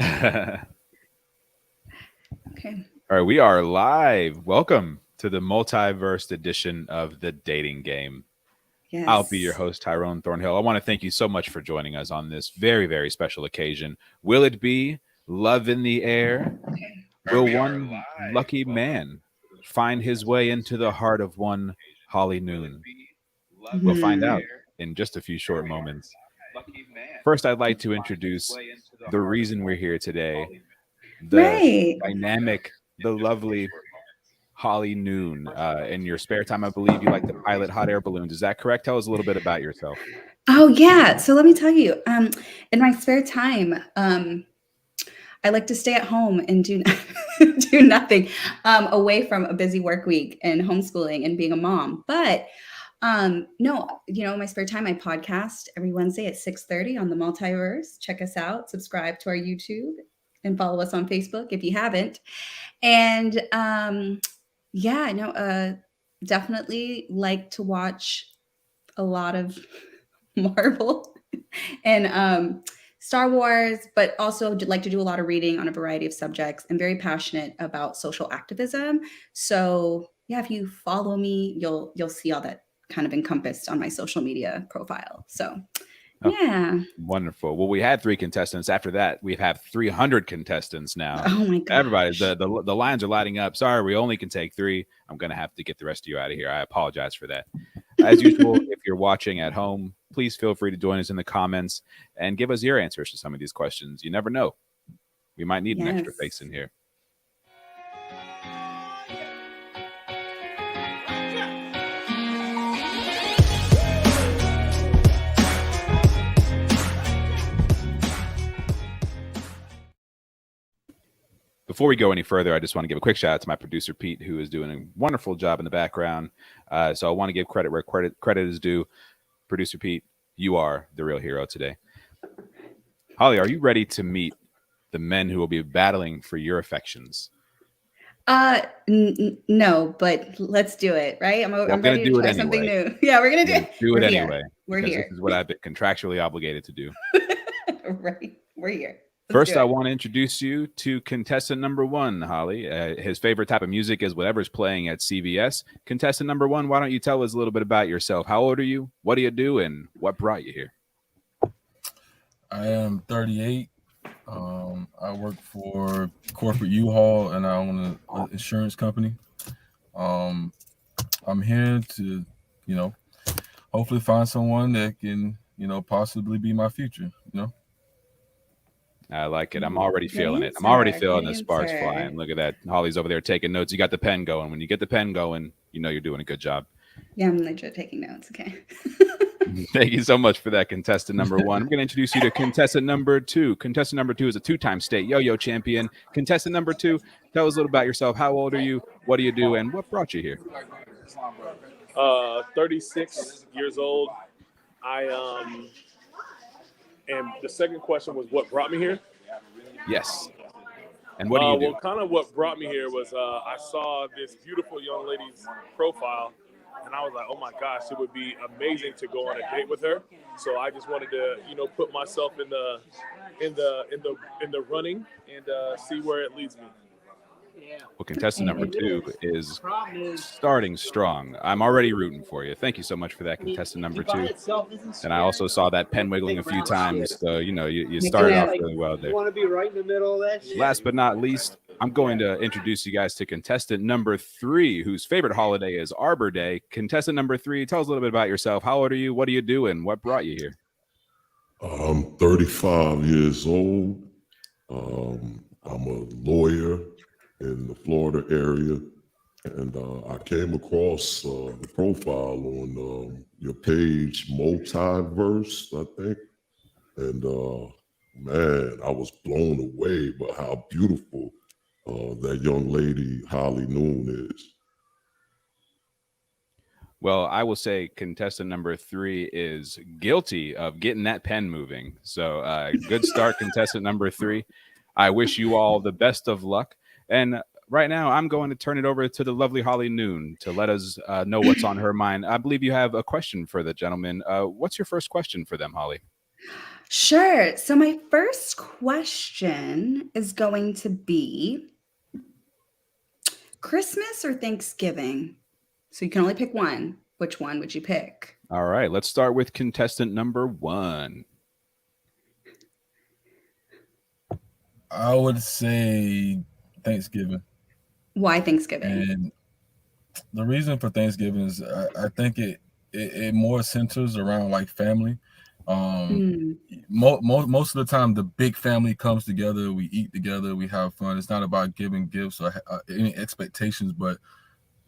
Okay. All right, we are live. Welcome to the MulTYversed edition of the dating game. I'll be your Yes. host, Tyrone Thornhill. I want to thank you so much for joining us on this very, very special occasion. Will it be love in the air? Okay. Will one lucky man find his way into the heart of one Holly Noon? We'll find Hmm. out in just a few short moments. First, I'd like to introduce the reason we're here today, the Right. dynamic, the lovely Holly Noon. In your spare time, I believe you like to pilot hot air balloons. Is that correct? Tell us a little bit about yourself. Oh yeah. So let me tell you. In my spare time, I like to stay at home and do do nothing, away from a busy work week and homeschooling and being a mom. But no, my spare time, I podcast every Wednesday at 6:30 on the Multiverse. Check us out. Subscribe to our YouTube and follow us on Facebook if you haven't. And yeah, I know. Definitely like to watch a lot of Marvel and Star Wars, but also like to do a lot of reading on a variety of subjects. I'm very passionate about social activism. So yeah, if you follow me, you'll see all that kind of encompassed on my social media profile. So Oh, yeah. wonderful. Well, we had three contestants. After that, we have 300 contestants now. Oh my Everybody, gosh. the lines are lighting up. Sorry, we only can take three. I'm going to have to get the rest of you out of here. I apologize for that. As usual, if you're watching at home, please feel free to join us in the comments and give us your answers to some of these questions. You never know. We might need an Yes. extra face in here. Before we go any further, I just want to give a quick shout out to my producer Pete, who is doing a wonderful job in the background. So I want to give credit where credit is due. Producer Pete, you are the real hero today. Holly, are you ready to meet the men who will be battling for your affections? No, but let's do it, right? Well, I'm I'm going ready to to do it try something anyway. new. Yeah, we're gonna I'm do going it. to do We're it here. anyway We're because this here. is what I've been contractually obligated to do. Right. We're here. Let's do First, I it. want to introduce you to contestant number one, Holly. His favorite type of music is whatever's playing at CVS. Contestant number one, why don't you tell us a little bit about yourself? How old are you? What do you do? And what brought you here? I am 38. I work for corporate U-Haul and I own an insurance company. Um, I'm here to, you know, hopefully find someone that can, possibly be my future. I like it. I'm already Good feeling it. I'm already answer. feeling Good the sparks answer. flying. Look at that. Holly's over there taking notes. You got the pen going. When you get the pen going, you know you're doing a good job. Yeah, I'm legit taking notes. Okay. Thank you so much for that, contestant number one. I'm going to introduce you to contestant number two. Contestant number two is a two-time state yo-yo champion. Contestant number two, tell us a little about yourself. How old are you? What do you do? And what brought you here? 36 years old. I and the second question was what brought me here. Yes. And what do you do? Well, kind of what brought me here was I saw this beautiful young lady's profile, and I was like, oh my gosh, it would be amazing to go on a date with her. So I just wanted to, put myself in the running and see where it leads me. Well, contestant number Right. two is starting strong. I'm already rooting for you. Thank you so much for that, contestant number two. And I also saw that pen wiggling a few times. So, you Making started off notes. really well You there. want to be right in the middle of that shit? Last but not least, I'm going to introduce you guys to contestant number three, whose favorite holiday is Arbor Day. Contestant number three, tell us a little bit about yourself. How old are you? What do you do? And what brought you here? I'm 35 years old. I'm a lawyer in the Florida area, and I came across the profile on your page, MulTYversed, I think. And man, I was blown away by how beautiful that young lady, Holly Noon, is. Well, I will say contestant number three is guilty of getting that pen moving. So, good start, contestant number three. I wish you all the best of luck. And right now, I'm going to turn it over to the lovely Holly Noon to let us know what's on her mind. I believe you have a question for the gentleman. What's your first question for them, Holly? Sure. So my first question is going to be Christmas or Thanksgiving? So you can only pick one. Which one would you pick? All right, let's start with contestant number 1. I would say Thanksgiving. Why Thanksgiving? And the reason for Thanksgiving is I think it more centers around like family. Most of the time, the big family comes together. We eat together. We have fun. It's not about giving gifts or any expectations, but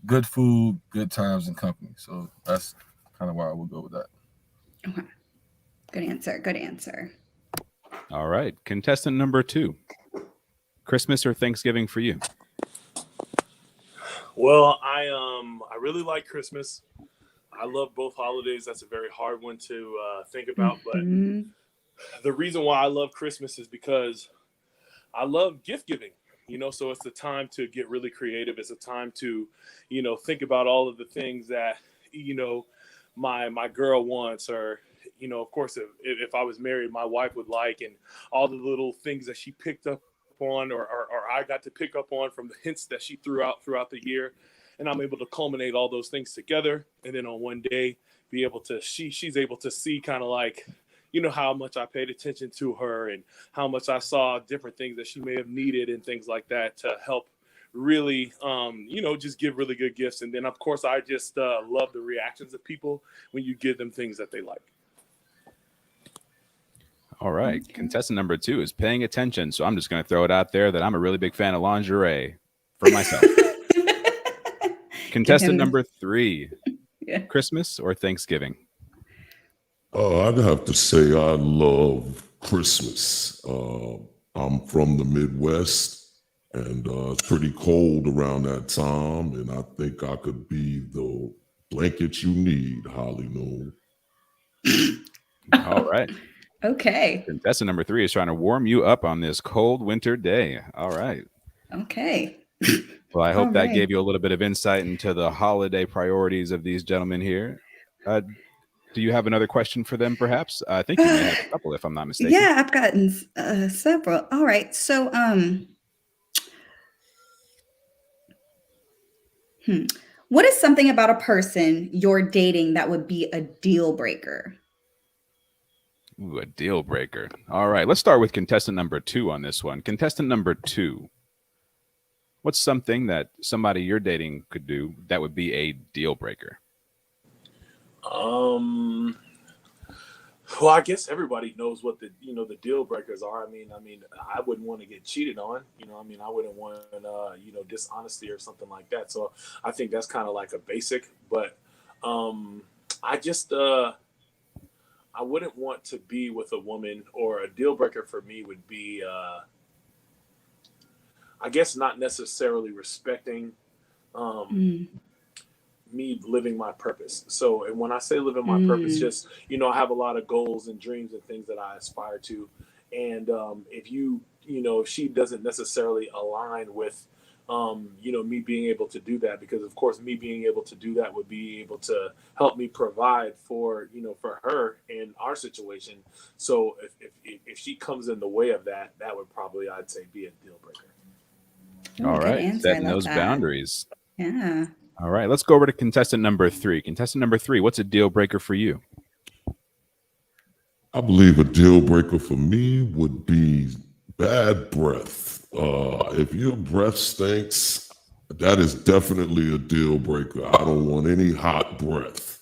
good food, good times, and company. So that's kind of why I would go with that. Okay. Good answer. Good answer. All right, contestant number 2. Christmas or Thanksgiving for you? Well, I really like Christmas. I love both holidays. That's a very hard one to think about, but the reason why I love Christmas is because I love gift giving. So it's the time to get really creative. It's a time to, think about all of the things that, my girl wants, or, of course, if I was married, my wife would like, and all the little things that she picked up on, or I got to pick up on from the hints that she threw out throughout the year. And I'm able to culminate all those things together. And then on one day, be able to, she's able to see kind of like, how much I paid attention to her and how much I saw different things that she may have needed and things like that to help really, just give really good gifts. And then, of course, I just love the reactions of people when you give them things that they like. All right. Okay. Contestant number 2 is paying attention. So I'm just going to throw it out there that I'm a really big fan of lingerie for myself. Contestant number 3, Christmas or Thanksgiving? I'd have to say I love Christmas. I'm from the Midwest, and it's pretty cold around that time, and I think I could be the blanket you need, Holly Noon. All right. Okay. Contestant number 3 is trying to warm you up on this cold winter day. All right. Okay. Well, I hope that gave you a little bit of insight into the holiday priorities of these gentlemen here. Do you have another question for them, perhaps? I think you may have a couple, if I'm not mistaken. Yeah, I've gotten several. All right. So, what is something about a person you're dating that would be a deal breaker? Ooh, a deal breaker. All right. Let's start with contestant number 2 on this one. Contestant number 2. What's something that somebody you're dating could do that would be a deal breaker? Well, I guess everybody knows what the deal breakers are. I mean, I wouldn't want to get cheated on. I wouldn't want dishonesty or something like that. So I think that's kind of like a basic. But I just I wouldn't want to be with a woman, or a deal breaker for me would be I guess not necessarily respecting me living my purpose. So, and when I say living my purpose, just, I have a lot of goals and dreams and things that I aspire to. And if she doesn't necessarily align with, me being able to do that, because of course, me being able to do that would be able to help me provide for her in our situation. So if she comes in the way of that, that would probably, I'd say, be a deal breaker. All right. Setting those boundaries. Yeah. All right. Let's go over to contestant number 3. Contestant number 3, what's a deal breaker for you? I believe a deal breaker for me would be bad breath. If your breath stinks, that is definitely a deal breaker. I don't want any hot breath.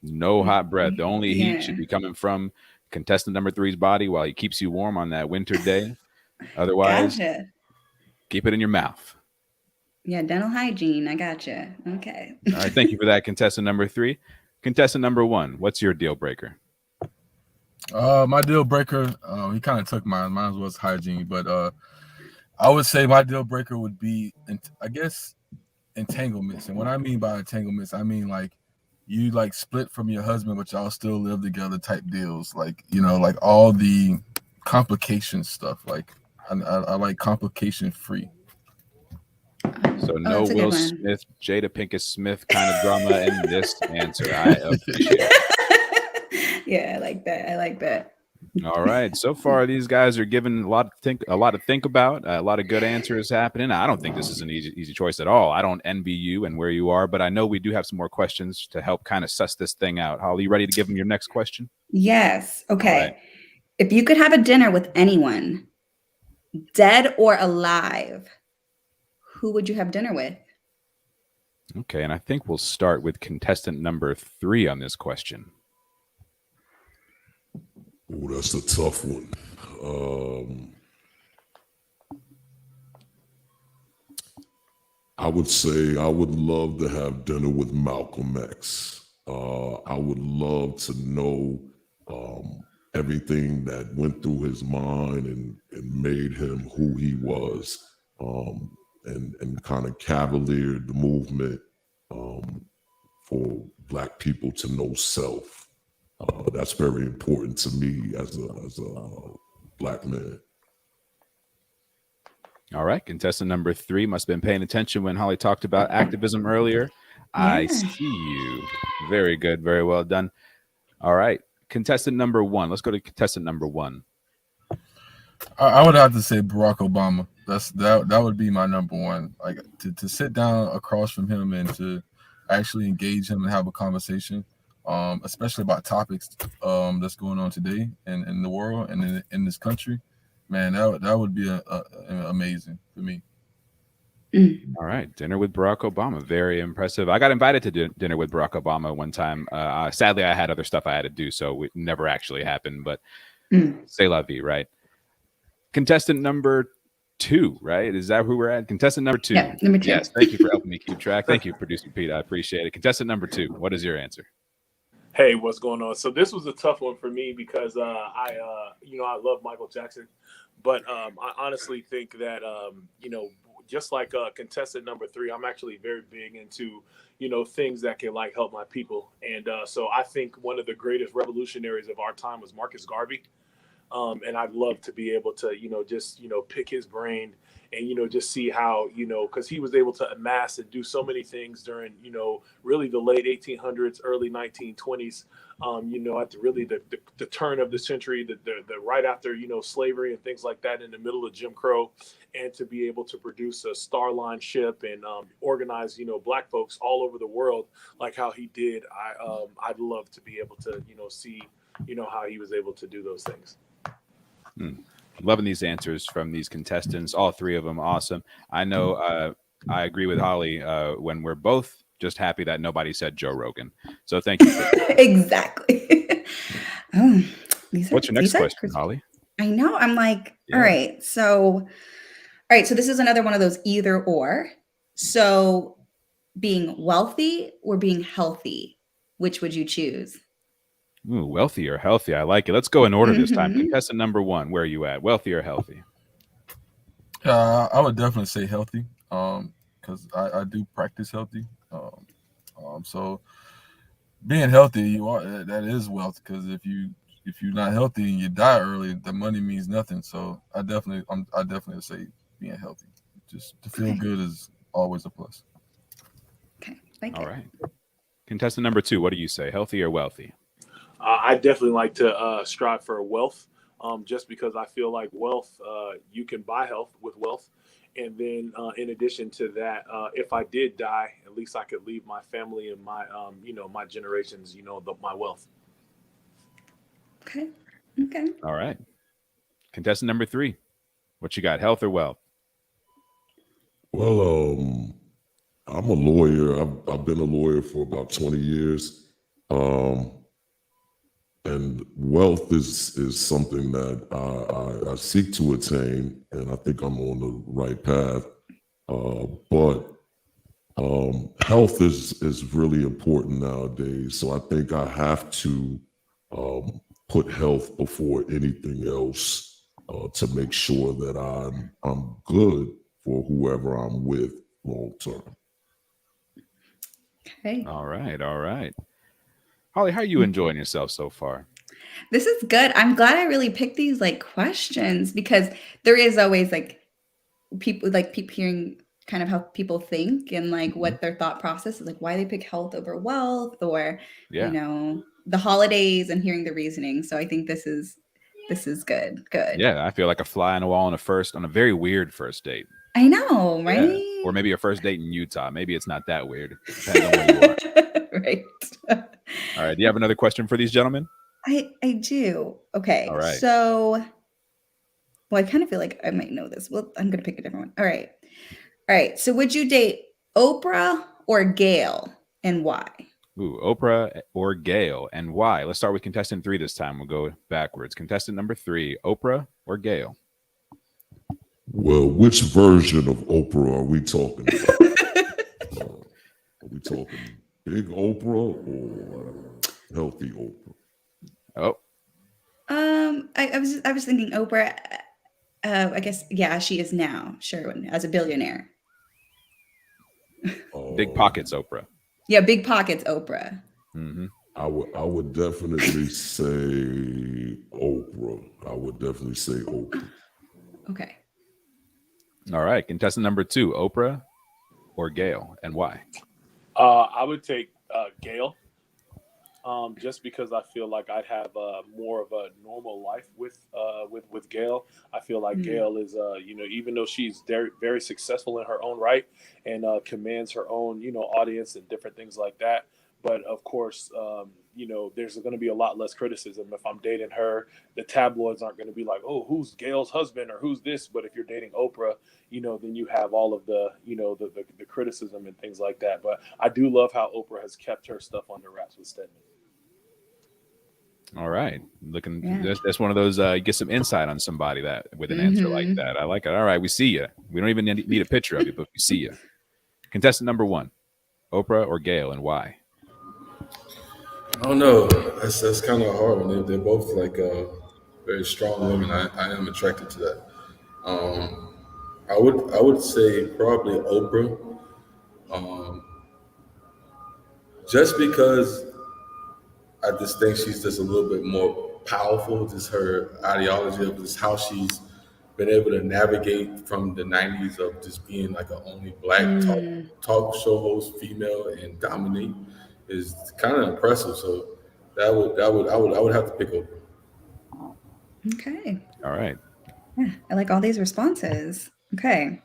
No hot breath. The only heat should be coming from contestant number 3's body while he keeps you warm on that winter day. Otherwise, keep it in your mouth. Yeah, dental hygiene. I gotcha. Okay. All right. Thank you for that, contestant number 3. Contestant number 1, what's your deal breaker? My deal breaker, he kind of took mine. Mine was hygiene, but I would say my deal breaker would be, I guess, entanglements. And what I mean by entanglements, I mean like you like split from your husband, but y'all still live together type deals. Like, like all the complication stuff. Like I like complication free. So no Will Smith, Jada Pinkett Smith kind of drama in this answer. I appreciate it. Yeah, I like that. All right. So far, these guys are giving a lot to think about. A lot of good answers happening. I don't think this is an easy choice at all. I don't envy you and where you are, but I know we do have some more questions to help kind of suss this thing out. Holly, you ready to give them your next question? Yes. All Okay. right. If you could have a dinner with anyone, dead or alive, who would you have dinner with? Okay, and I think we'll start with contestant number 3 on this question. Oh, that's a tough one. I would say I would love to have dinner with Malcolm X. I would love to know everything that went through his mind and made him who he was, and kind of cavaliered the movement for Black people to know self. That's very important to me as a Black man. All right, contestant number 3 must have been paying attention when Holly talked about activism earlier. I Yeah. see you. Very good. Very well done. All right, contestant number 1. Let's go to contestant number 1. I would have to say Barack Obama. That would be my number one. Like to sit down across from him and to actually engage him and have a conversation, especially about topics that's going on today in the world and in this country. Man, that would be amazing for me. All right, dinner with Barack Obama. Very impressive. I got invited to dinner with Barack Obama one time. Sadly, I had other stuff I had to do, so it never actually happened. But c'est la vie, right? Contestant number 2, right? Is that who we're at? Contestant number 2. Yeah, number 2. Yes, thank you for helping me keep track. Thank you, producer Pete. I appreciate it. Contestant number 2. What is your answer? Hey, what's going on? So this was a tough one for me because I love Michael Jackson, but I honestly think that just like contestant number 3, I'm actually very big into things that can like help my people, and so I think one of the greatest revolutionaries of our time was Marcus Garvey. And I'd love to be able to, just, pick his brain and, just see how, because he was able to amass and do so many things during, really the late 1800s, early 1920s, at the turn of the century, the right after, slavery and things like that in the middle of Jim Crow, and to be able to produce a Star Line ship and organize, Black folks all over the world, like how he did. I'd love to be able to, see, how he was able to do those things. Loving these answers from these contestants, all 3 of them awesome. I know I agree with Holly when we're both just happy that nobody said Joe Rogan. So thank you. Exactly. What's your next question, Holly? I know. I'm like, all right. So this is another one of those either or. So being wealthy or being healthy, which would you choose? Ooh, wealthy or healthy. I like it. Let's go in order this time. Contestant number 1, where are you at? Wealthy or healthy? I would definitely say healthy, because I do practice healthy. So being healthy, that is wealth. Because if you're not healthy and you die early, the money means nothing. So I definitely would say being healthy. Just to feel good is always a plus. Okay. All right. Contestant number 2, what do you say? Healthy or wealthy? I definitely like to strive for wealth, just because I feel like wealth, you can buy health with wealth. And then in addition to that, if I did die, at least I could leave my family and my, my generations, my wealth. Okay. All right. Contestant number 3, what you got, health or wealth? Well, I'm a lawyer. I've been a lawyer for about 20 years. And wealth is something that I seek to attain, and I think I'm on the right path. But health is really important nowadays. So I think I have to put health before anything else to make sure that I'm good for whoever I'm with long term. Okay. All right. Holly, how are you enjoying yourself so far? This is good. I'm glad I really picked these questions because there is always people hearing kind of how people think and what their thought process is, why they pick health over wealth or the holidays and hearing the reasoning. So I think this is This is good. Good. Yeah, I feel like a fly on the wall on a very weird first date. I know, right? Yeah. Or maybe a first date in Utah. Maybe it's not that weird. Depends on where you are. Right. All right. Do you have another question for these gentlemen? I do. Okay. All right. So, well, I kind of feel like I might know this. Well, I'm going to pick a different one. All right. All right. So, would you date Oprah or Gail, and why? Ooh, Oprah or Gail, and why? Let's start with contestant 3 this time. We'll go backwards. Contestant number 3, Oprah or Gail? Well, which version of Oprah are we talking about? Are we talking big Oprah or healthy Oprah? Oh, I was thinking Oprah. I guess she is now, sure, as a billionaire. big pockets, Oprah. Yeah, big pockets, Oprah. Mm-hmm. I would definitely say Oprah. I would definitely say Oprah. Okay. All right, contestant number 2, Oprah or Gail, and why? I would take Gail, just because I feel like I'd have more of a normal life with Gail. I feel like Gail is, even though she's very, very successful in her own right and commands her own, audience and different things like that. But of course, there's going to be a lot less criticism if I'm dating her. The tabloids aren't going to be like, oh, who's Gail's husband or who's this? But if you're dating Oprah, then you have all of the, the criticism and things like that. But I do love how Oprah has kept her stuff under wraps with Stedman. All right, that's one of those. Get some insight on somebody that with an answer like that. I like it. All right, we see you. We don't even need a picture of you, but we see you. Contestant number 1, Oprah or Gail, and why? I don't know. That's kind of hard. They're both like very strong women. I am attracted to that. I would say probably Oprah, just because I just think she's just a little bit more powerful. Just her ideology of just how she's been able to navigate from the '90s of just being like an only black talk show host, female, and dominate is kind of impressive. So I would have to pick Oprah. Okay. All right. Yeah, I like all these responses. Okay.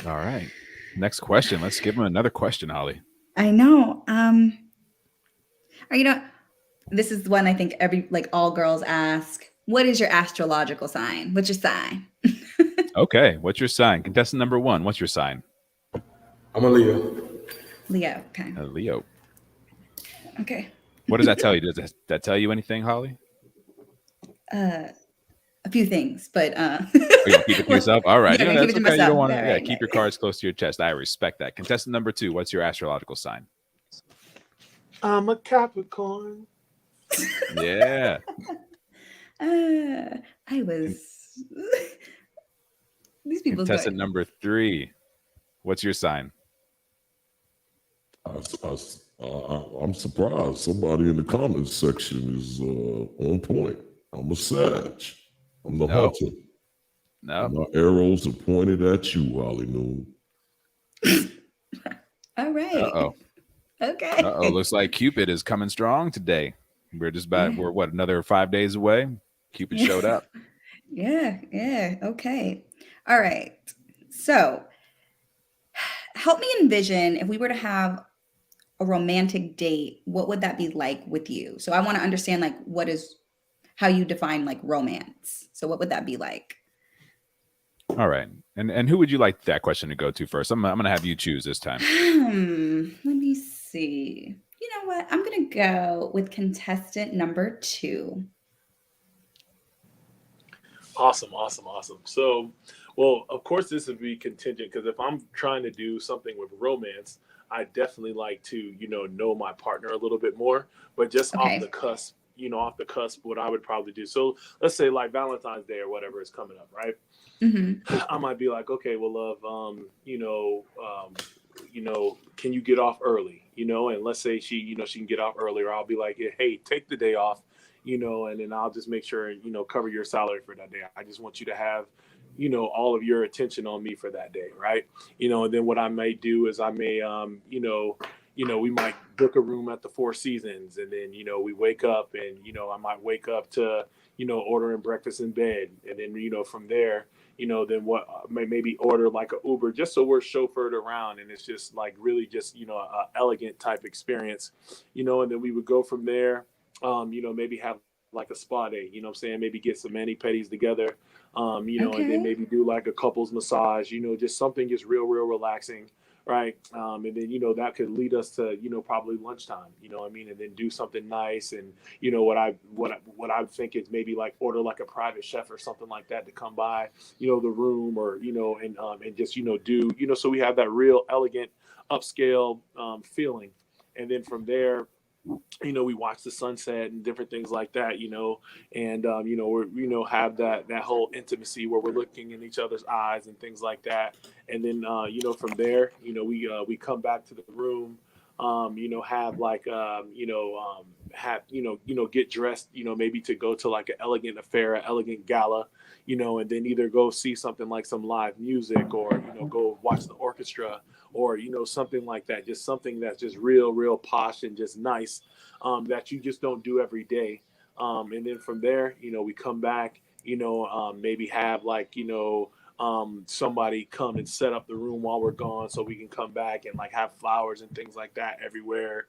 All right. Next question. Let's give him another question, Holly. I know. This is one I think all girls ask. What is your astrological sign? What's your sign? Okay. What's your sign? Contestant number 1, what's your sign? I'm a Leo. Leo. Okay. A Leo. Okay. What does that tell you? Does that tell you anything, Holly? A few things, but you keep it to yourself. All right. Yeah, that's keep it to okay. You myself. don't want to. All Yeah, right, keep your cards close to your chest. I respect that. Contestant number 2, what's your astrological sign? I'm a Capricorn. Yeah. I was. These people. Contestant number 3, what's your sign? I'm surprised somebody in the comments section is on point. I'm a Sag. I'm the hunter. No. My arrows are pointed at you, Holly Noon. All right. Uh-oh. Okay. Uh-oh. Looks like Cupid is coming strong today. We're another 5 days away? Cupid showed up. Yeah. Okay. All right. So help me envision if we were to have a romantic date, what would that be like with you? So I want to understand how you define romance. So what would that be like? All right. And who would you like that question to go to first? I'm going to have you choose this time. Let me see. You know what? I'm going to go with contestant number 2. Awesome. So, well, of course, this would be contingent because if I'm trying to do something with romance, I definitely like to, know my partner a little bit more. But just off the cusp, what I would probably do. So let's say like Valentine's Day or whatever is coming up, right? Mm-hmm. I might be like, okay, well, love, can you get off early? And let's say she can get off earlier. I'll be like, hey, take the day off. And then I'll just make sure, cover your salary for that day. I just want you to have, all of your attention on me for that day. Right. And then what I may do is I may, we might book a room at the Four Seasons and then, we wake up and, I might wake up to, ordering breakfast in bed, and then from there, then what maybe order like a Uber, just so we're chauffeured around, and it's just like really just a elegant type experience, and then we would go from there. Maybe have like a spa day, I'm saying, maybe get some mani pedis together, and then maybe do like a couples massage, just something just real relaxing, right? And then that could lead us to probably lunchtime, what I mean, and then do something nice, and what I think is maybe like order like a private chef or something like that to come by the room, or and just do so we have that real elegant upscale feeling. And then from there, we watch the sunset and different things like that, and we're have that whole intimacy where we're looking in each other's eyes and things like that. And then from there, we come back to the room, have like have get dressed, maybe to go to like an elegant affair, an elegant gala, and then either go see something like some live music, or go watch the orchestra, or something like that, just something that's just real posh and just nice, that you just don't do every day. And then from there, we come back, maybe have like somebody come and set up the room while we're gone, so we can come back and like have flowers and things like that everywhere,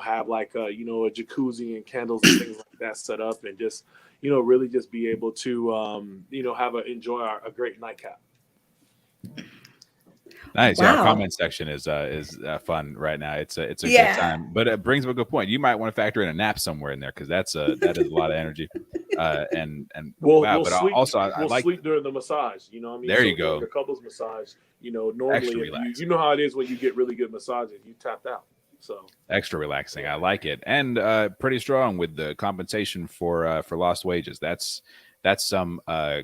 have like a jacuzzi and candles and things like that set up, and just really just be able to enjoy a great nightcap. Nice. Wow. Yeah, our comment section is fun right now. It's a good time, but it brings up a good point. You might want to factor in a nap somewhere in there, because that is a lot of energy. And we'll but sleep, also I we'll like sleep during the massage. There so you go. The couples massage. Normally, if you know how it is when you get really good massages, you tapped out. So extra relaxing. I like it, and pretty strong with the compensation for lost wages. That's some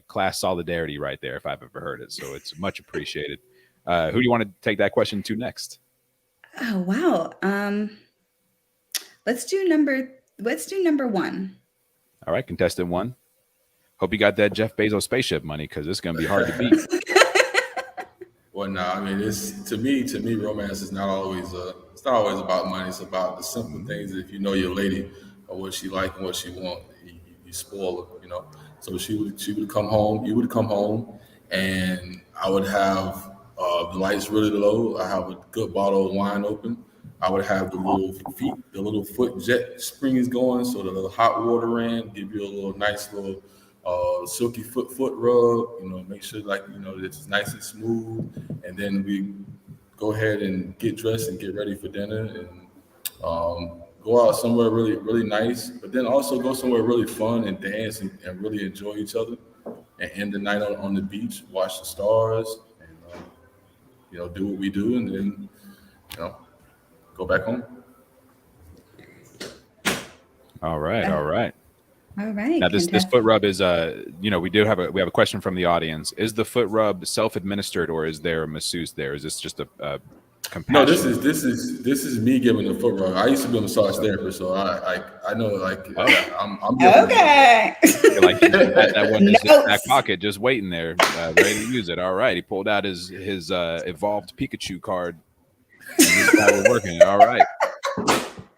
class solidarity right there, if I've ever heard it. So it's much appreciated. Who do you want to take that question to next? Oh wow. Let's do number one. All right, contestant one. Hope you got that Jeff Bezos spaceship money, because it's going to be hard to beat. Well, no, I mean, it's to me, romance is not always it's not always about money. It's about the simple things. If you know your lady or what she like and what she want, you spoil her, So she would come home, you would come home, and I would have the lights really low. I have a good bottle of wine open. I would have the little foot jet springs going, so the little hot water ran, give you a little nice little silky foot rub, make sure that it's nice and smooth, and then we go ahead and get dressed and get ready for dinner, and go out somewhere really nice, but then also go somewhere really fun and dance and really enjoy each other, and end the night on the beach, watch the stars, and do what we do, and then go back home. All right. Now this Contestant. foot rub is we have a question from the audience. Is the foot rub self-administered, or is there a masseuse there? Is this just a compassion? No, this is me giving the foot rub. I used to be a massage therapist, so I know I'm Okay. like that one is in his back pocket, just waiting there, ready to use it. All right, he pulled out his evolved Pikachu card. And this guy was working. All right.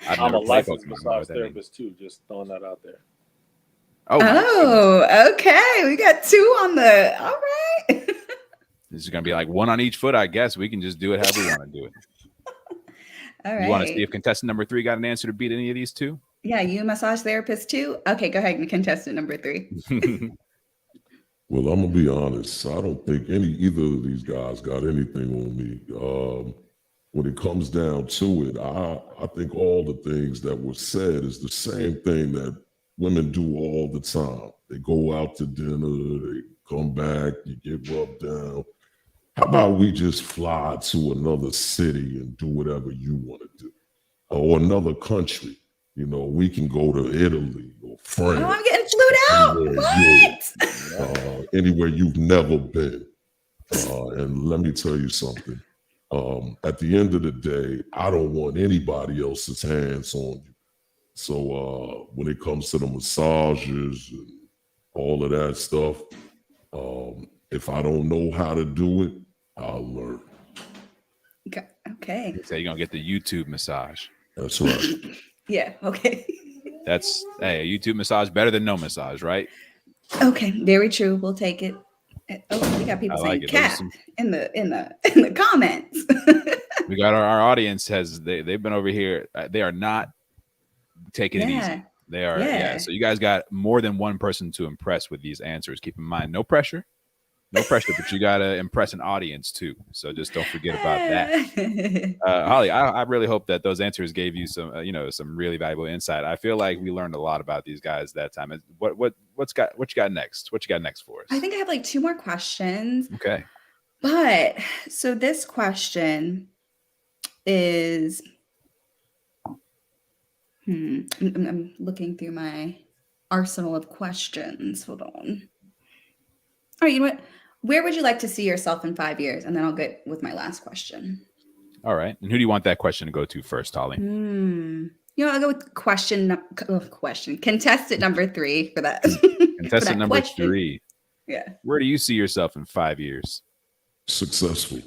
I'm a licensed massage therapist too. Just throwing that out there. Oh, okay. We got two on the. All right. This is gonna be like one on each foot, I guess. We can just do it however we want to do it. All right. You want to see if contestant number 3 got an answer to beat any of these two? Yeah, you massage therapist too. Okay, go ahead, contestant number 3. Well, I'm gonna be honest. I don't think either of these guys got anything on me. When it comes down to it, I think all the things that were said is the same thing that women do all the time. They go out to dinner, they come back, you get rubbed down. How about we just fly to another city and do whatever you want to do? Or another country. We can go to Italy or France. Oh, I'm getting flued out. What? Anywhere you've never been. And let me tell you something. At the end of the day, I don't want anybody else's hands on you. So when it comes to the massages and all of that stuff, if I don't know how to do it, I'll learn. Okay. So you're gonna get the YouTube massage. That's right. Yeah. Okay. That's hey, YouTube massage better than no massage, right? Okay, very true. We'll take it. Oh, we got people I like saying it. Those are cat some- in the comments. We got our audience they've been over here. They are not taking it Yeah. easy. They are Yeah. So you guys got more than one person to impress with these answers. Keep in mind, no pressure, but you gotta impress an audience too. So just don't forget about that. Holly, I really hope that those answers gave you some some really valuable insight. I feel like we learned a lot about these guys that time. What you got next? What you got next for us? I think I have like 2 more questions. Okay. But so this question is I'm looking through my arsenal of questions. Hold on. All right, you know what? Where would you like to see yourself in 5 years? And then I'll get with my last question. All right. And who do you want that question to go to first, Holly? I'll go with contestant number 3 for that. Contestant number question. 3. Yeah. Where do you see yourself in 5 years? Successful.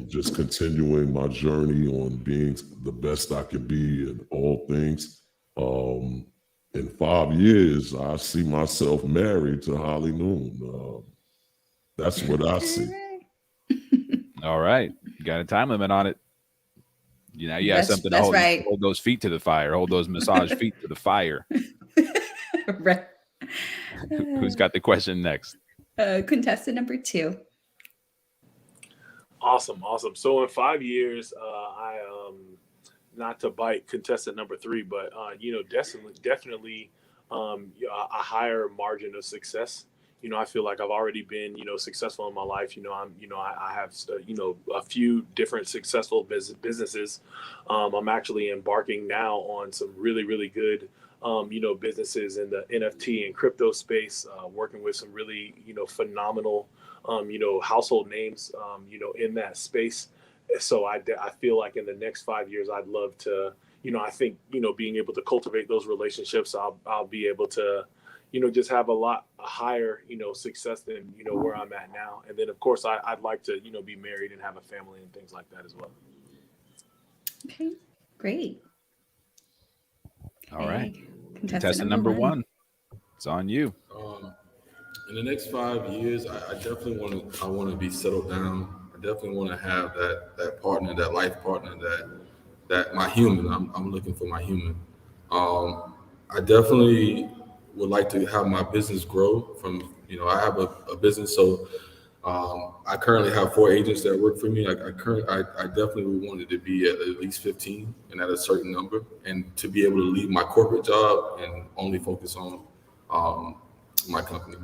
Just continuing my journey on being the best I can be in all things. In 5 years, I see myself married to Holly Noon. That's what I see. All right. You got a time limit on it. You got That's something to hold, right. hold those feet to the fire. Hold those massage feet to the fire. Right. Who's got the question next? Contestant number 2. Awesome. So in 5 years, I not to bite contestant number 3, but definitely a higher margin of success. I feel like I've already been successful in my life. I have a few different successful businesses. I'm actually embarking now on some really, really good businesses in the NFT and crypto space, working with some really phenomenal household names in that space. So I feel like in the next 5 years, I'd love to, I think, being able to cultivate those relationships, I'll be able to, just have a higher, success than, where I'm at now. And then, of course, I'd like to, be married and have a family and things like that as well. Okay, great. All right. Okay. Contestant number 1. It's on you. In the next 5 years, I definitely want to be settled down. I definitely want to have that partner, that life partner, that my human. I'm looking for my human. I definitely would like to have my business grow from, I have a business. So I currently have 4 agents that work for me. I definitely would want it to be at least 15 and at a certain number, and to be able to leave my corporate job and only focus on my company.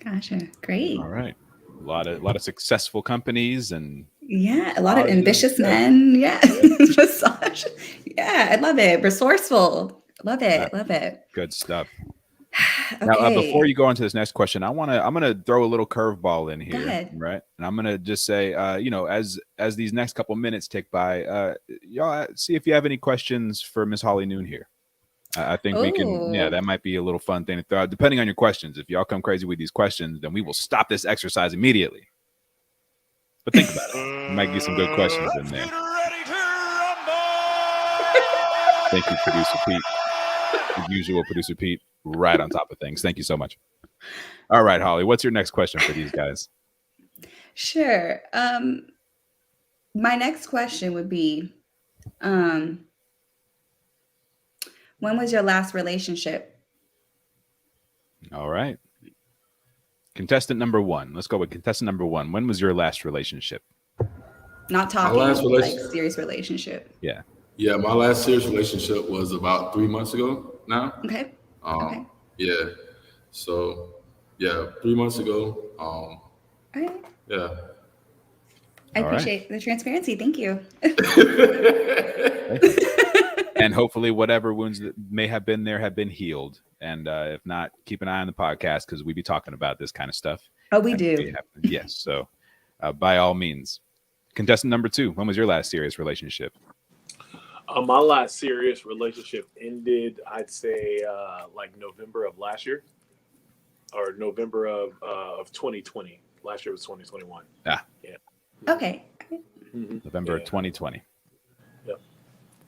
Gotcha. Great. All right. A lot of successful companies and a lot of ambitious men. Yeah. Massage. Yeah, I love it. Resourceful. Love it. good stuff. Okay. Now, before you go on to this next question, I'm gonna throw a little curveball in here, Go ahead. right? And I'm gonna just say, as these next couple minutes tick by, y'all see if you have any questions for Miss Holly Noon here. I think we can. Yeah, that might be a little fun thing to throw out, depending on your questions. If y'all come crazy with these questions, then we will stop this exercise immediately. But think about it. There might be some good questions in there. Thank you, Producer Pete. The usual Producer Pete, right on top of things. Thank you so much. All right, Holly, what's your next question for these guys? Sure. My next question would be, when was your last relationship? All right. Contestant number 1. Let's go with contestant number 1. When was your last relationship? Not talking, last like serious relationship. Yeah. Yeah, my last serious relationship was about 3 months ago now. Okay. Okay. Yeah. So, 3 months ago. All right. Yeah. I appreciate the transparency. Thank you. And hopefully whatever wounds that may have been there have been healed. And if not, keep an eye on the podcast because we be talking about this kind of stuff. Oh, we do. Yes. So by all means. Contestant number 2, when was your last serious relationship? My last serious relationship ended, I'd say, like November of last year, or November of 2020. Last year was 2021. Yeah. Okay. November of 2020. Yep.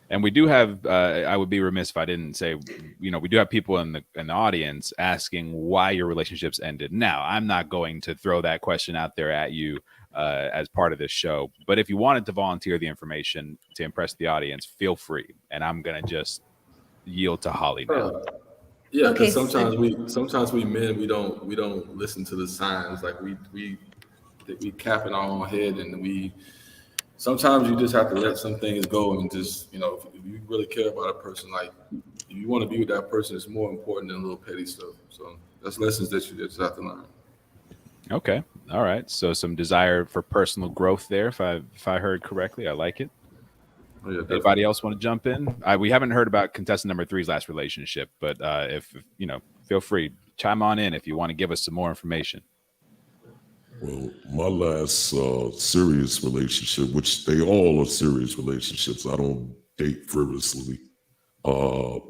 And we do have, I would be remiss if I didn't say, we do have people in the audience asking why your relationships ended. Now, I'm not going to throw that question out there at you as part of this show, but if you wanted to volunteer the information to impress the audience, feel free. And I'm going to just yield to Holly now. Yeah, Okay, because sometimes we men we don't listen to the signs. Like we cap in our own head, and sometimes you just have to let some things go and just if you really care about a person, like if you want to be with that person, it's more important than little petty stuff. So that's lessons that you just have to learn. Okay, all right. So some desire for personal growth there, if I heard correctly. I like it. Oh, yeah, Anybody else want to jump in? We haven't heard about contestant number 3's last relationship, but if feel free, chime on in if you want to give us some more information. Well, my last serious relationship, which they all are serious relationships. I don't date frivolously, but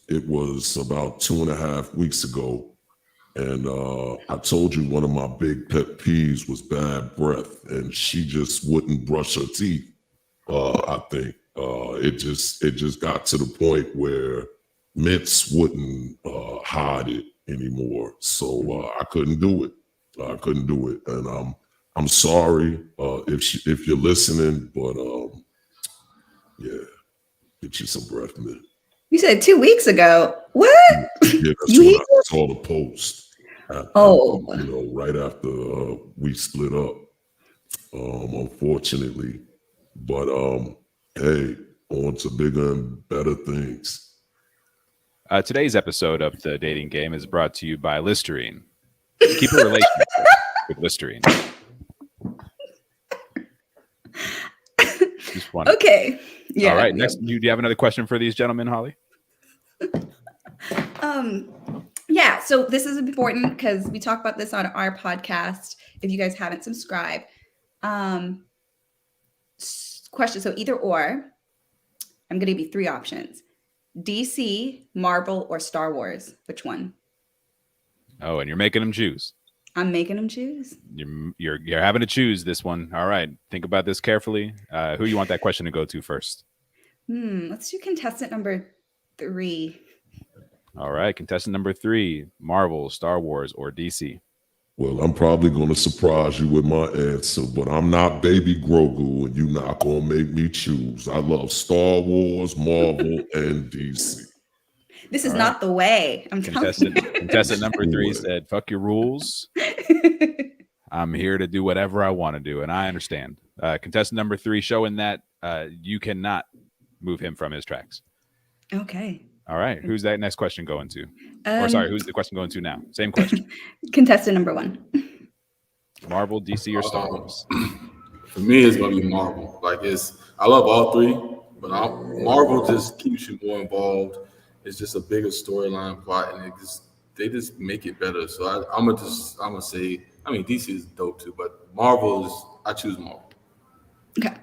it was about 2.5 weeks ago, and I told you one of my big pet peeves was bad breath, and she just wouldn't brush her teeth. I think it just got to the point where mints wouldn't hide it anymore, so I couldn't do it. And I'm sorry if you're listening, but yeah, get you some breath mint. You said 2 weeks ago. What? Yeah, that's when I saw the post. Right after we split up, unfortunately. But hey, on to bigger and better things. Today's episode of the Dating Game is brought to you by Listerine. Keep a relationship with Listerine. Okay. Yeah. All right. Next, do you have another question for these gentlemen, Holly? Yeah. So this is important because we talk about this on our podcast. If you guys haven't subscribed, question. So either or. I'm going to give you 3 options: DC, Marvel, or Star Wars. Which one? Oh, and you're making them choose. I'm making them choose. You're having to choose this one. All right. Think about this carefully. Who you want that question to go to first? Let's do contestant number 3. All right. Contestant number 3, Marvel, Star Wars, or DC? Well, I'm probably going to surprise you with my answer, but I'm not Baby Grogu, and you're not going to make me choose. I love Star Wars, Marvel, and DC. This is not the way. I'm telling you. Contestant number 3 said, "Fuck your rules. I'm here to do whatever I want to do," and I understand. Contestant number 3 showing that you cannot move him from his tracks. Okay. All right. Who's that next question going to? Who's the question going to now? Same question. Contestant number 1. Marvel, DC, or Star Wars? For me, it's gonna be Marvel. I love all 3, but Marvel just keeps you more involved. It's just a bigger storyline plot, and they just make it better. So I'm gonna say, DC is dope too, but I choose Marvel. Okay.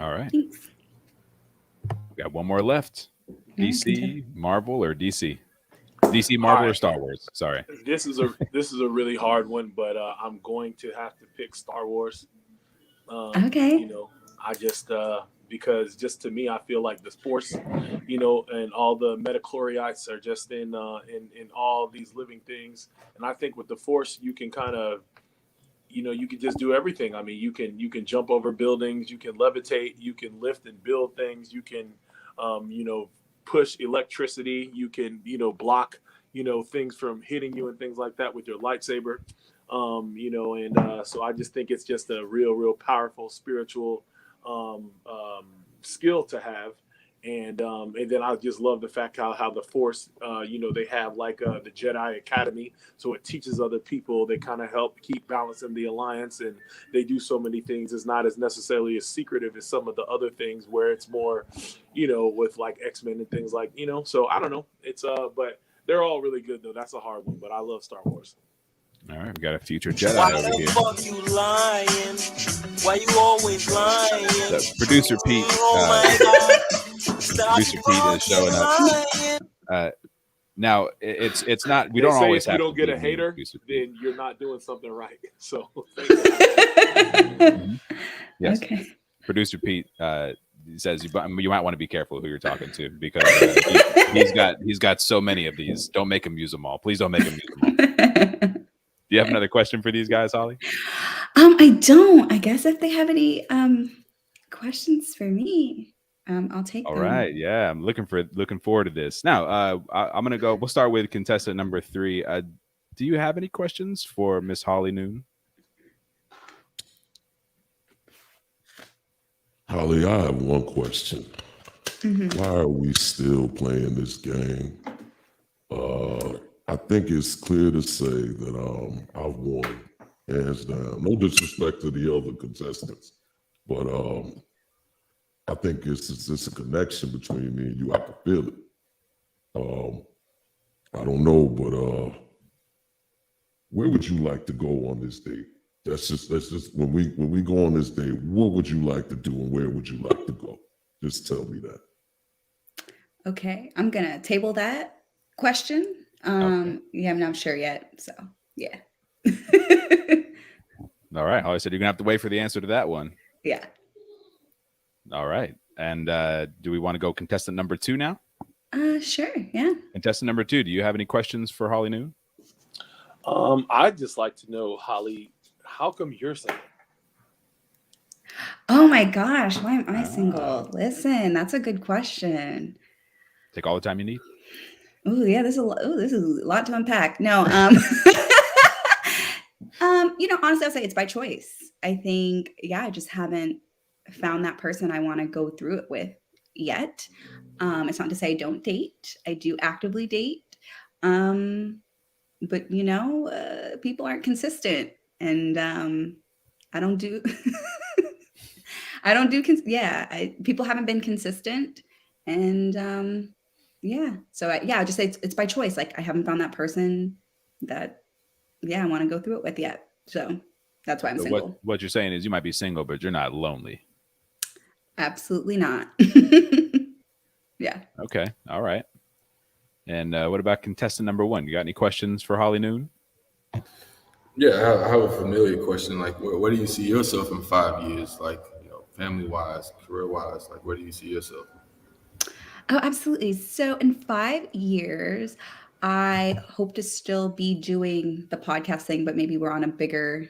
All right. Thanks. We got one more left. DC, Marvel, or DC? DC, Marvel, or Star Wars? Sorry. This is a really hard one, but I'm going to have to pick Star Wars. Okay. I just because just to me, I feel like the Force, and all the metachlorites are just in all these living things, and I think with the Force, you can kind of, you can just do everything. I mean, you can jump over buildings, you can levitate, you can lift and build things, you can, push electricity, you can, block, things from hitting you and things like that with your lightsaber. So I just think it's just a real powerful spiritual skill to have. And then I just love the fact how the Force, they have the Jedi Academy, so it teaches other people. They kind of help keep balance in the Alliance, and they do so many things. It's not as necessarily as secretive as some of the other things where it's more, with X-Men and things So I don't know. It's but they're all really good though. That's a hard one, but I love Star Wars. All right, we got a future Jedi over here. Fuck you lying? Why you always lying? Producer Pete. Producer Pete is showing up. Now it's not. We don't always have. If you don't get a hater, then you're not doing something right. So. Yes. Okay. Producer Pete. says you might want to be careful who you're talking to because he's got so many of these. Don't make him use them all. Please don't make him use them all. Do you have another question for these guys, Holly? I don't. I guess if they have any questions for me, I'll take them. All right. Yeah, I'm looking forward to this. Now, I'm gonna go. We'll start with contestant number 3. Do you have any questions for Miss Holly Noon? Holly, I have one question. Why are we still playing this game? I think it's clear to say that I've won, hands down. No disrespect to the other contestants, but I think it's a connection between me and you. I can feel it. I don't know, but where would you like to go on this date? That's just when we go on this date, what would you like to do and where would you like to go? Just tell me that. Okay, I'm gonna table that question. Okay. Yeah, I'm not sure yet. So yeah. All right. Holly said you're gonna have to wait for the answer to that one. Yeah. All right. And do we want to go contestant number 2 now? Sure. Yeah. Contestant number 2, do you have any questions for Holly Noon? I'd just like to know, Holly, how come you're single? Oh my gosh, why am I single? Listen, that's a good question. Take all the time you need. Oh yeah, this is a lot to unpack. No, honestly, I'll say it's by choice. I think, yeah, I just haven't found that person I want to go through it with yet. It's not to say I don't date. I do actively date. But people aren't consistent, and I don't do. People haven't been consistent, and yeah. So I just say it's by choice. Like I haven't found that person that, I want to go through it with yet. So that's why I'm single. What you're saying is you might be single, but you're not lonely. Absolutely not. Yeah. Okay. All right. And what about contestant number 1? You got any questions for Holly Noon? Yeah, I have a familiar question. Like, where do you see yourself in 5 years? Like, family-wise, career-wise, like, where do you see yourself? Oh, absolutely. So in 5 years, I hope to still be doing the podcast thing, but maybe we're on a bigger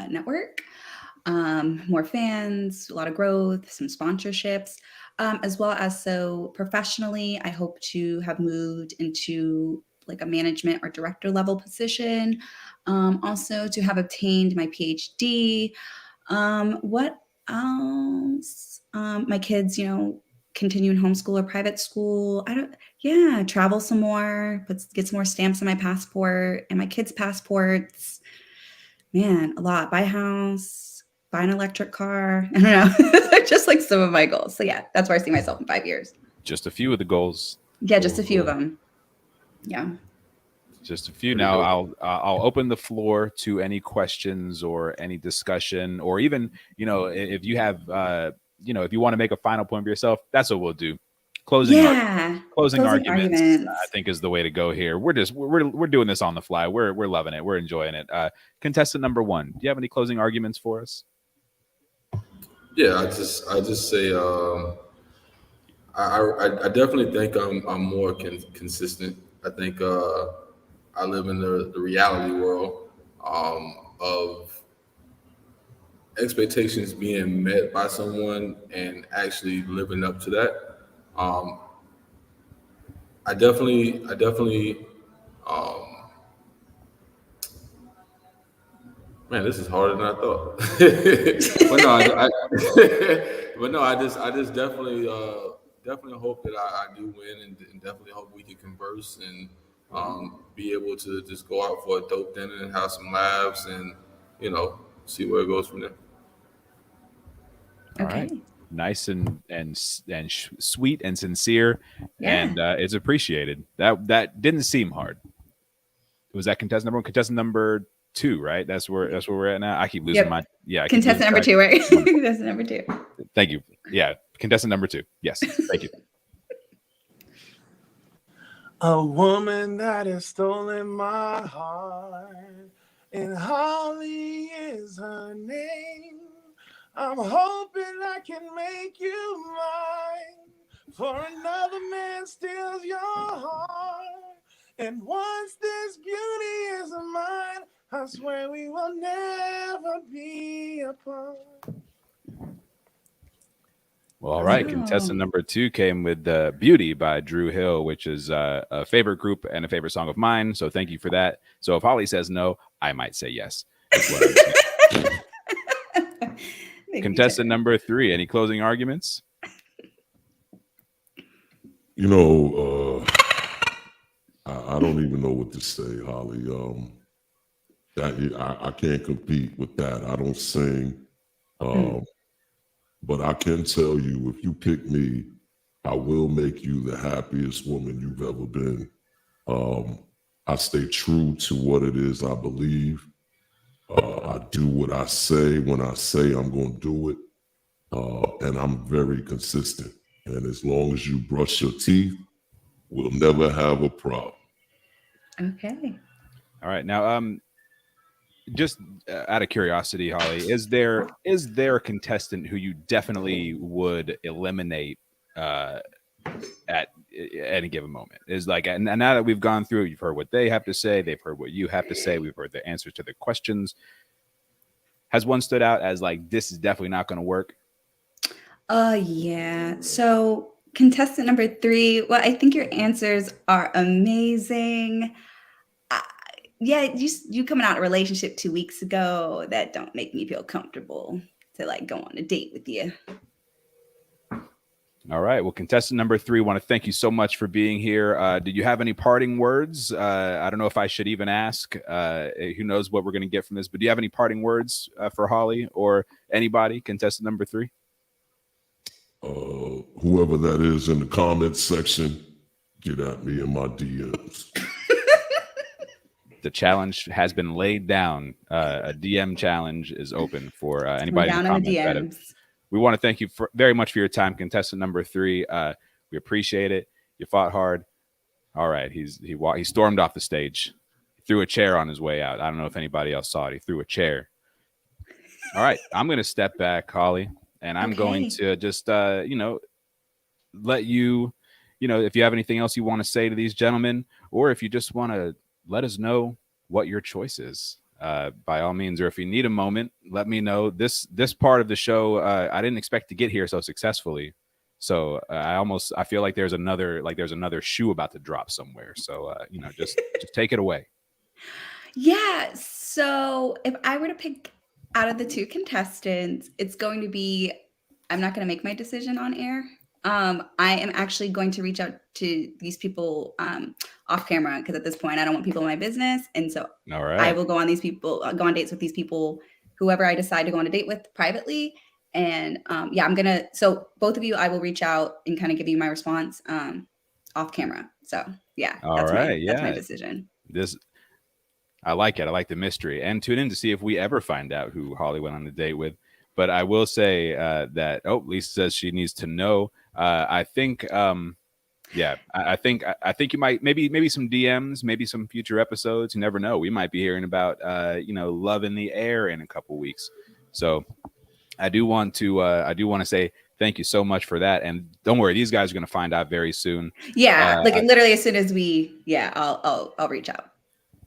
network, more fans, a lot of growth, some sponsorships, as well as so professionally, I hope to have moved into like a management or director level position. Also to have obtained my PhD. What else? My kids, continue in homeschool or private school. Travel some more, get some more stamps on my passport and my kids' passports. Man, a lot. Buy a house, buy an electric car. I don't know. They're just like some of my goals. So yeah, that's where I see myself in 5 years. Just a few of the goals. Yeah, just a few of them. Yeah. Just a few. Now I'll open the floor to any questions or any discussion, or even, if you have, if you want to make a final point for yourself, that's what we'll do. Closing arguments, I think, is the way to go here. We're doing this on the fly. We're loving it. We're enjoying it. Contestant number 1, do you have any closing arguments for us? Yeah, I just say I definitely think I'm more consistent. I think I live in the reality world of expectations being met by someone and actually living up to that. I definitely man, this is harder than I thought. I just definitely hope that I do win, and definitely hope we can converse and be able to just go out for a dope dinner and have some laughs and see where it goes from there. All right. Nice and sweet and sincere, and it's appreciated. That didn't seem hard. Was that contestant number 1? Contestant number 2, right? That's where we're at now. I keep losing my contestant number 2, right? Contestant number 2. Thank you. Yeah, contestant number 2. Yes, thank you. A woman that has stolen my heart, and Holly is her name. I'm hoping I can make you mine. For another man steals your heart. And once this beauty is mine, I swear we will never be apart. Well, all right. Wow. Contestant number 2 came with Beauty by Drew Hill, which is a favorite group and a favorite song of mine. So thank you for that. So if Holly says no, I might say yes. Is what I'm saying. Contestant number 3, any closing arguments? You know, I don't even know what to say, Holly. I can't compete with that. I don't sing. But I can tell you, if you pick me, I will make you the happiest woman you've ever been. I stay true to what it is I believe. I do what I say when I say I'm going to do it. And I'm very consistent. And as long as you brush your teeth, we'll never have a problem. Okay. All right. Now, just out of curiosity, Holly, is there a contestant who you definitely would eliminate at any given moment? Is like, and now that we've gone through, you've heard what they have to say, they've heard what you have to say, we've heard the answers to the questions. Has one stood out as like, this is definitely not going to work? Yeah. So contestant number 3, well, I think your answers are amazing. Yeah, you coming out of a relationship 2 weeks ago, that don't make me feel comfortable to like go on a date with you. All right. Well, contestant number 3, want to thank you so much for being here. Did you have any parting words? I don't know if I should even ask. Who knows what we're going to get from this? But do you have any parting words for Holly or anybody? Contestant number 3. Whoever that is in the comments section, get at me in my DMs. The challenge has been laid down. A DM challenge is open for anybody in the comments. We want to thank you very much for your time, contestant number 3. We appreciate it. You fought hard. All right, he stormed off the stage. He threw a chair on his way out. I don't know if anybody else saw it. He threw a chair. All right, I'm going to step back, Holly, and I'm going to just let you, if you have anything else you want to say to these gentlemen, or if you just want to let us know what your choice is, by all means, or if you need a moment, let me know. This part of the show, I didn't expect to get here so successfully. So I feel like there's another shoe about to drop somewhere. So, just take it away. Yeah. So if I were to pick out of the 2 contestants, it's going to be, I'm not going to make my decision on air. I am actually going to reach out to these people off camera, because at this point I don't want people in my business, and so all right, I will go on dates with these people, whoever I decide to go on a date with privately. And so both of you, I will reach out and kind of give you my response off camera. So yeah, that's my decision. I like it. I like the mystery, and tune in to see if we ever find out who Holly went on a date with. But I will say that Lisa says she needs to know. I think I think you might maybe some DMs, maybe some future episodes. You never know. We might be hearing about Love in the Air in a couple weeks. So I do want to say thank you so much for that. And don't worry, these guys are going to find out very soon. Yeah, literally as soon as I'll reach out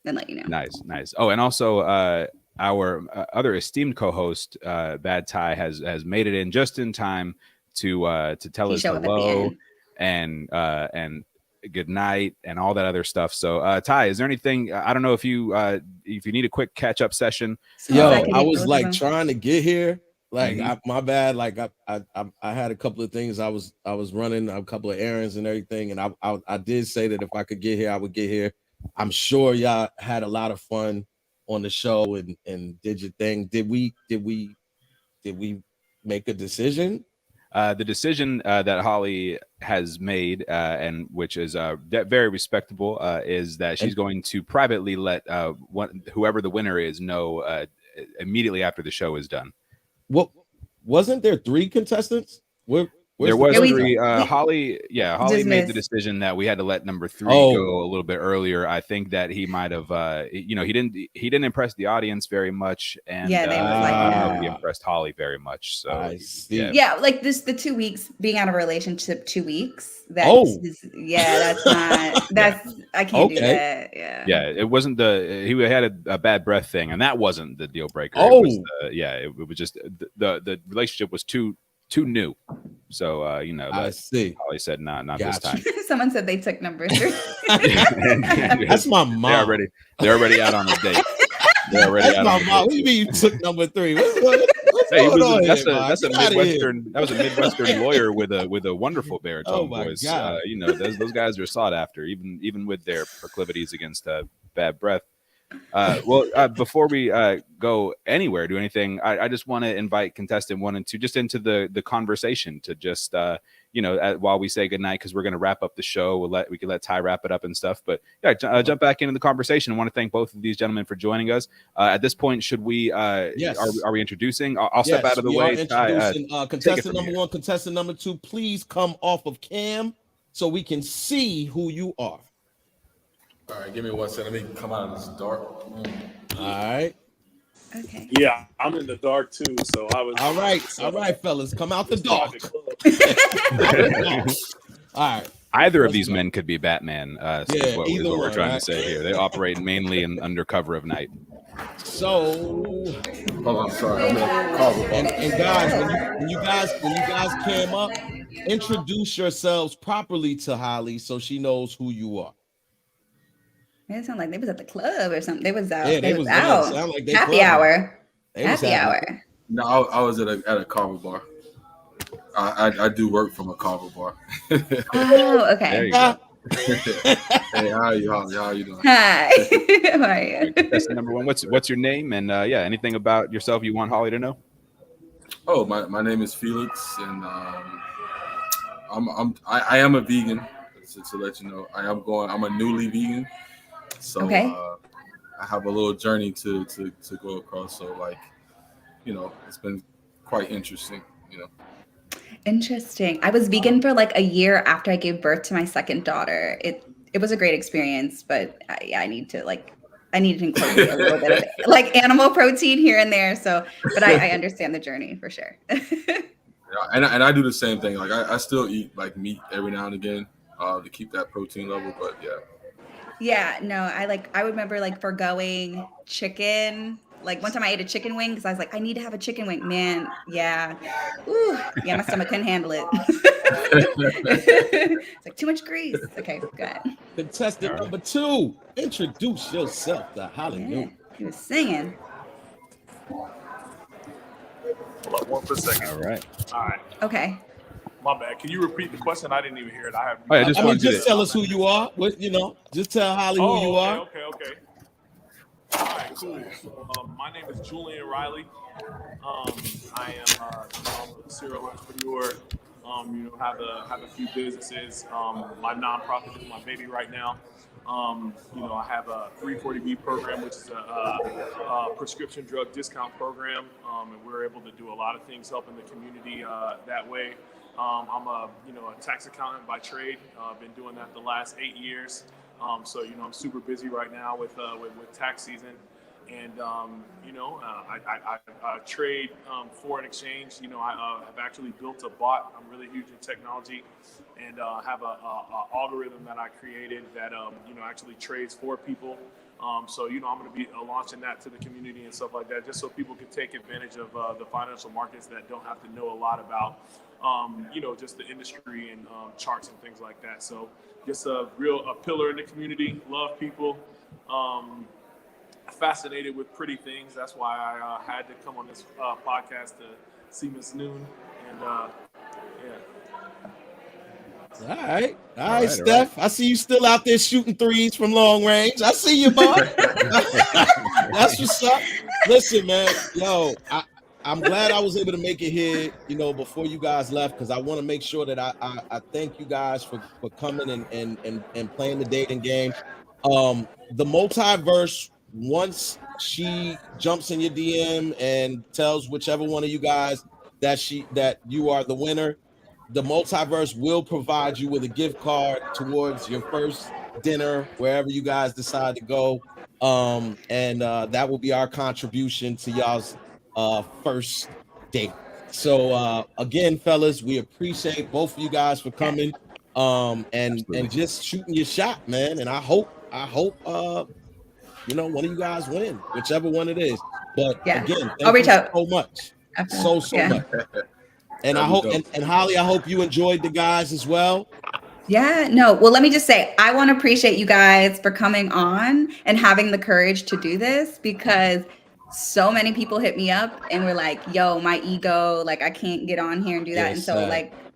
and let you know. Nice. Oh, and also our other esteemed co-host, Bad Ty, has made it in just in time to tell us hello and good night and all that other stuff. So Ty, is there anything, I don't know if you need a quick catch-up session? I was like trying to get here, like my bad, like I had a couple of things I was running, a couple of errands and everything, and I did say that if I could get here, I would get here. I'm sure y'all had a lot of fun on the show and did your thing. Did we make a decision? The decision that Holly has made, and which is very respectable, is that she's going to privately let whoever the winner is know immediately after the show is done. What, wasn't there 3 contestants? There was we- three. we- Holly made the dismissed. decision that we had to let number 3 Oh. go a little bit earlier. I think that he might have, he didn't impress the audience very much, and Yeah, they was I like, don't know if he no. impressed Holly very much. So I see. Yeah, like the 2 weeks being out of a relationship 2 weeks. That's Oh. that's not I can't do Okay. that. Yeah. yeah, it wasn't he had a bad breath thing, and that wasn't the deal breaker. Oh. It was it was just the relationship was too new. So I see. Holly said not this Gotcha. time. Someone said they took number 3. That's my mom. They're already out on a date. They're already That's out my on a mom. date. What do you mean you took number 3? What's Hey, going on here, man? that's a Get outta here. Midwestern lawyer with a wonderful baritone Oh my voice. God. Those guys are sought after, even with their proclivities against bad breath. Before we go anywhere, do anything, I just want to invite contestant 1 and 2 just into the conversation to just while we say goodnight, because we're going to wrap up the show. We can let Ty wrap it up and stuff, but jump back into the conversation. I want to thank both of these gentlemen for joining us. At this point, should we Yes. are we introducing? I'll step out of the way. Ty, Contestant number 1, contestant number 2, please come off of cam so we can see who you are. All right, give me 1 second. Let me come out of this dark room. All right. Okay. Yeah, I'm in the dark too, so I was. All right, fellas, come out the dark. All right. Either of these men could be Batman. Is what either we're one, trying right? to say here. They operate mainly under cover of night. So, Hold on, sorry. I'm in a car with and guys, when you guys came up, introduce yourselves properly to Holly so she knows who you are. It sounded like they was at the club or something. They was out. Yeah, they was was out. sound like they Happy clubbing. hour. They was Happy having- hour. No, I was at a carver bar. I do work from a carver bar. Oh, okay. There you go. Hey, how are you? How are you doing? Hi. How are you? That's number 1. What's your name, and anything about yourself you want Holly to know? Oh, my name is Felix, and I am a vegan. To let you know, I'm a newly vegan. So Okay. I have a little journey to go across. So it's been quite interesting. Interesting. I was vegan for like a year after I gave birth to my second daughter. It was a great experience, but I need to incorporate a little bit of like animal protein here and there. So, but I understand the journey for sure. And I do the same thing. Like I still eat like meat every now and again to keep that protein level. But yeah. Yeah, no, I remember like forgoing chicken. Like one time I ate a chicken wing because I was like, I need to have a chicken wing. Man, yeah. Ooh, yeah, my stomach couldn't handle it. It's like too much grease. Okay, good. Contestant number 2, introduce yourself to Holly. Yeah, he was singing. Hold on 1 second. All right. All right. Okay. My bad. Can you repeat the question? I didn't even hear it. Just tell us who you are. Just tell Holly who you are. Okay. All right, cool. So, my name is Julian Riley. I am I'm a serial entrepreneur. Have a few businesses. My nonprofit is my baby right now. I have a 340B program, which is a prescription drug discount program, and we're able to do a lot of things helping the community that way. I'm a tax accountant by trade. I've been doing that the last 8 years. So I'm super busy right now with tax season, and I trade foreign exchange. I have actually built a bot. I'm really huge in technology, and have a algorithm that I created that actually trades for people. So I'm going to be launching that to the community and stuff like that, just so people can take advantage of the financial markets that don't have to know a lot about just the industry and charts and things like that. So just a pillar in the community. Love people. Fascinated with pretty things. That's why I had to come on this podcast to see Miss Noon. And All right, Steph. I see you still out there shooting threes from long range. I see you, boy. That's what's up. Listen, man. Yo, I'm glad I was able to make it here, before you guys left, because I want to make sure that I thank you guys for coming and playing the dating game. The MulTYversed, once she jumps in your DM and tells whichever one of you guys that you are the winner, the MulTYversed will provide you with a gift card towards your first dinner, wherever you guys decide to go. And that will be our contribution to y'all's first date. So again, fellas, we appreciate both of you guys for coming. And just shooting your shot, man. And I hope one of you guys win, whichever one it is. But again, I'll thank reach you out. so much. So much. And I That'd hope be dope. and Holly, I hope you enjoyed the guys as well. Yeah, no. Well, let me just say, I want to appreciate you guys for coming on and having the courage to do this, because so many people hit me up and were like, yo, my ego, like I can't get on here and do that. Yeah, And so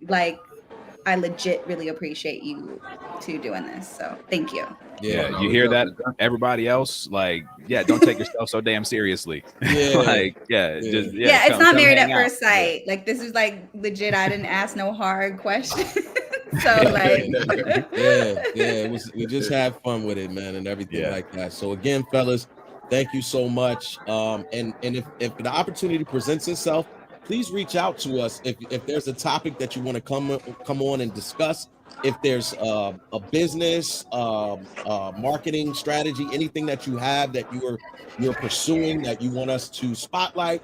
like I legit really appreciate you two doing this. So thank you. Yeah, No, you we hear that? definitely- Everybody else, like, yeah, don't take yourself so damn seriously. Yeah. Like, Yeah. Yeah, it's not come married hang at first out. sight. Like this is like legit. I didn't ask no hard questions. So like yeah, we just had fun with it, man, and everything like that. So again, fellas, thank you so much. And if the opportunity presents itself, please reach out to us if there's a topic that you want to come on and discuss. If there's a business, marketing strategy, anything that you have that you're pursuing that you want us to spotlight,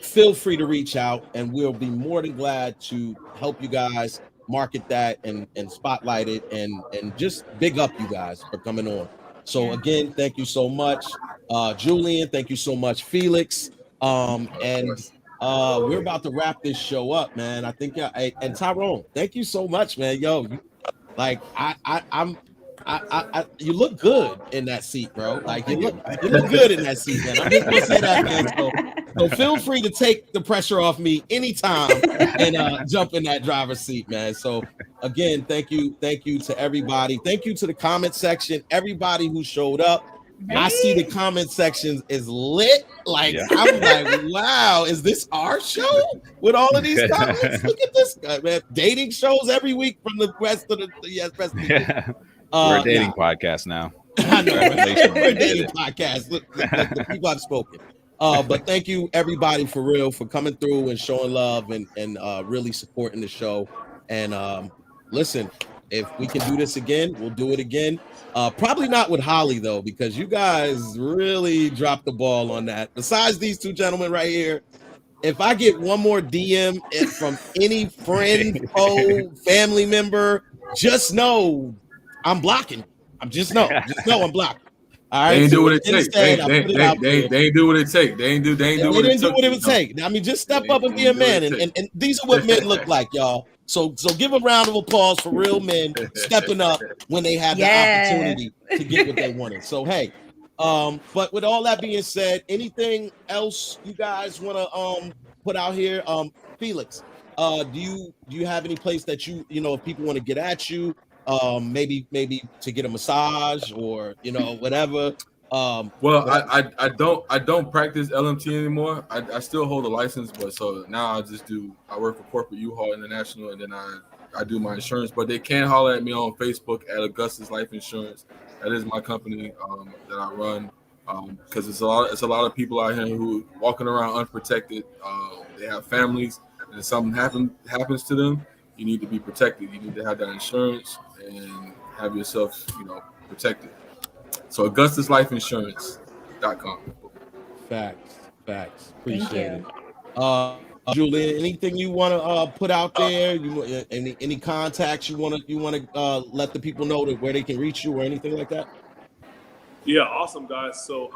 feel free to reach out, and we'll be more than glad to help you guys market that and spotlight it and just big up you guys for coming on. So again, thank you so much, Julian. Thank you so much, Felix. And we're about to wrap this show up, man. I think and Tyrone, thank you so much, man. Yo, like you look good in that seat, bro. Like you look good in that seat, man. I'm just gonna say that, man. So feel free to take the pressure off me anytime and jump in that driver's seat, man. So again, thank you to everybody. Thank you to the comment section, everybody who showed up. I see the comment section is lit. Like I'm like, wow, is this our show with all of these comments? Look at this guy, man. Dating shows every week from the rest of the rest of the We're a dating podcast now. I know, we're a dating podcast. Look, the people have spoken. But thank you everybody for real for coming through and showing love and really supporting the show. And listen, if we can do this again, we'll do it again. Probably not with Holly though, because you guys really dropped the ball on that. Besides these two gentlemen right here, if I get one more DM from any friend, family member, just know I'm blocking. Just know I'm blocking. All right. They ain't so do what it takes. They instead, ain't do what it takes. They didn't do what it would take. I mean, just step up and be a man. And these are what men look like, y'all. So give a round of applause for real men stepping up when they had the opportunity to get what they wanted. So hey, but with all that being said, anything else you guys want to put out here? Felix, do you have any place that you know if people want to get at you? Maybe to get a massage or whatever. Well, I don't practice LMT anymore. I still hold a license, but so now I work for Corporate U-Haul International, and then I do my insurance. But they can holler at me on Facebook at Augustus Life Insurance. That is my company that I run. Because it's a lot of people out here who walking around unprotected. They have families, and if something happens to them, you need to be protected. You need to have that insurance and have yourself, protected. So AugustusLifeInsurance.com. Facts. Appreciate it. Julian, anything you want to put out there? Any contacts you want to let the people know that where they can reach you or anything like that? Yeah, awesome, guys. So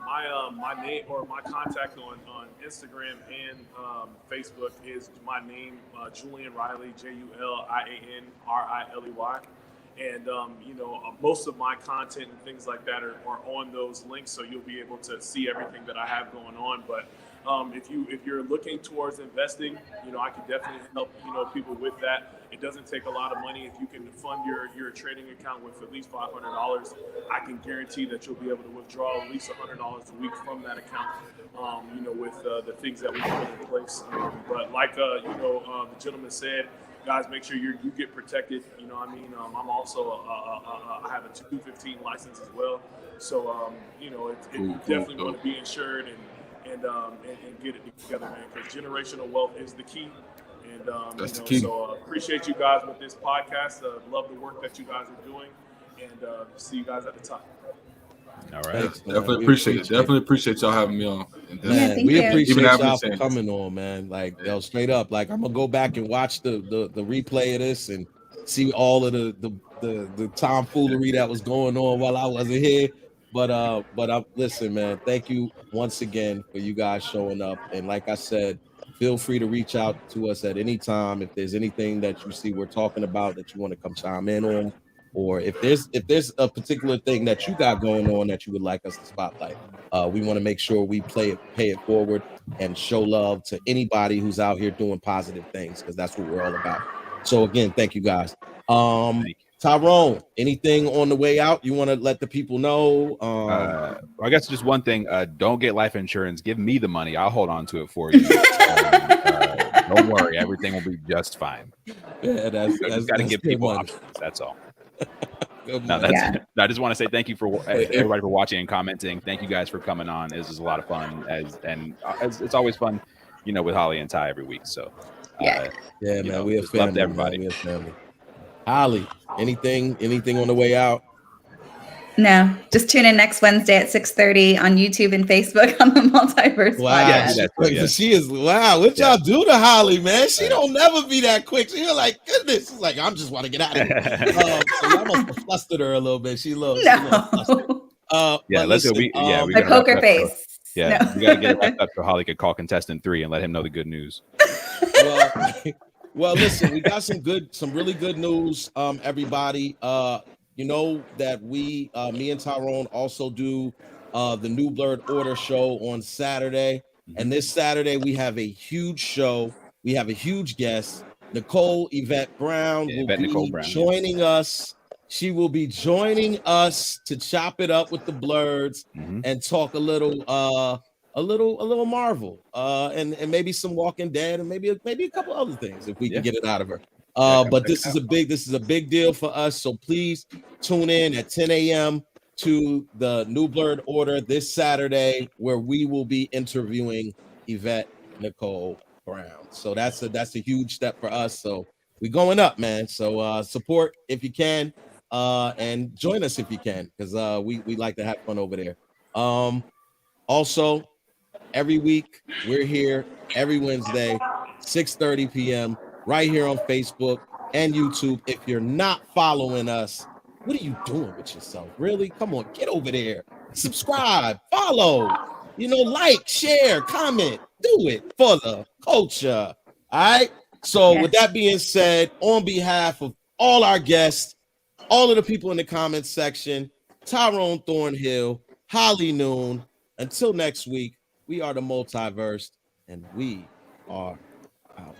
my name or my contact on Instagram and Facebook is my name, Julian Riley, JulianRiley. And, most of my content and things like that are on those links. So you'll be able to see everything that I have going on. But if you're looking towards investing, I can definitely help, people with that. It doesn't take a lot of money. If you can fund your trading account with at least $500, I can guarantee that you'll be able to withdraw at least $100 a week from that account, with the things that we put in place. But like, the gentleman said, guys, make sure you get protected. I'm also, I have a 215 license as well. So, you definitely want to be insured and get it together, man, because generational wealth is the key. And That's the key. so appreciate you guys with this podcast. Love the work that you guys are doing, and see you guys at the top. All right. Thanks, man. Definitely We appreciate it. Definitely appreciate y'all having me on. And Man, thank we you. appreciate Even having y'all the for chance. coming on, man. Like, yo, straight up. Like, I'm gonna go back and watch the replay of this and see all of the tomfoolery that was going on while I wasn't here. But listen, man. Thank you once again for you guys showing up. And like I said, feel free to reach out to us at any time if there's anything that you see we're talking about that you want to come chime in on, or if there's a particular thing that you got going on that you would like us to spotlight. We want to make sure we pay it forward and show love to anybody who's out here doing positive things, because that's what we're all about. So again, thank you guys. Thank you. Tyrone, anything on the way out you want to let the people know? I guess just one thing. Don't get life insurance. Give me the money. I'll hold on to it for you. Don't worry. Everything will be just fine. Yeah, that's got to give people money. options. That's all. No, I just want to say thank you for everybody for watching and commenting. Thank you guys for coming on. This is a lot of fun, and it's always fun, with Holly and Ty every week. So man, we have love to everybody. Man, we have family. Holly, anything on the way out? No, just tune in next Wednesday at 6:30 on YouTube and Facebook on the MulTYversed podcast. She is what y'all do to Holly, man? She don't never be that quick. She's like, goodness, she's like, I'm just want to get out of here. So y'all must have flustered her a little bit. She loves. Let's go. My poker face. Yeah, no. We got to get it wrapped up so Holly could call contestant 3 and let him know the good news. Well, listen, we got some really good news, everybody. You know that me and Tyrone also do the New Blurred Order show on Saturday. And this Saturday, we have a huge show. We have a huge guest. Nicole Yvette Brown will be joining us. She will be joining us to chop it up with the Blurreds and talk a little Marvel and maybe some Walking Dead and maybe a couple other things if we can get it out of her. But this is a big deal for us. So please tune in at 10 a.m. to the New Blurred Order this Saturday, where we will be interviewing Yvette Nicole Brown. So that's a huge step for us. So we're going up, man. So support if you can, and join us if you can, because we like to have fun over there. Also, every week we're here every Wednesday, 6:30 p.m. right here on Facebook and YouTube. If you're not following us, what are you doing with yourself? Really? Come on, get over there. Subscribe, follow, like, share, comment. Do it for the culture. All right? So with that being said, on behalf of all our guests, all of the people in the comments section, Tyrone Thornhill, Holly Noon, until next week, we are the MulTYversed, and we are out.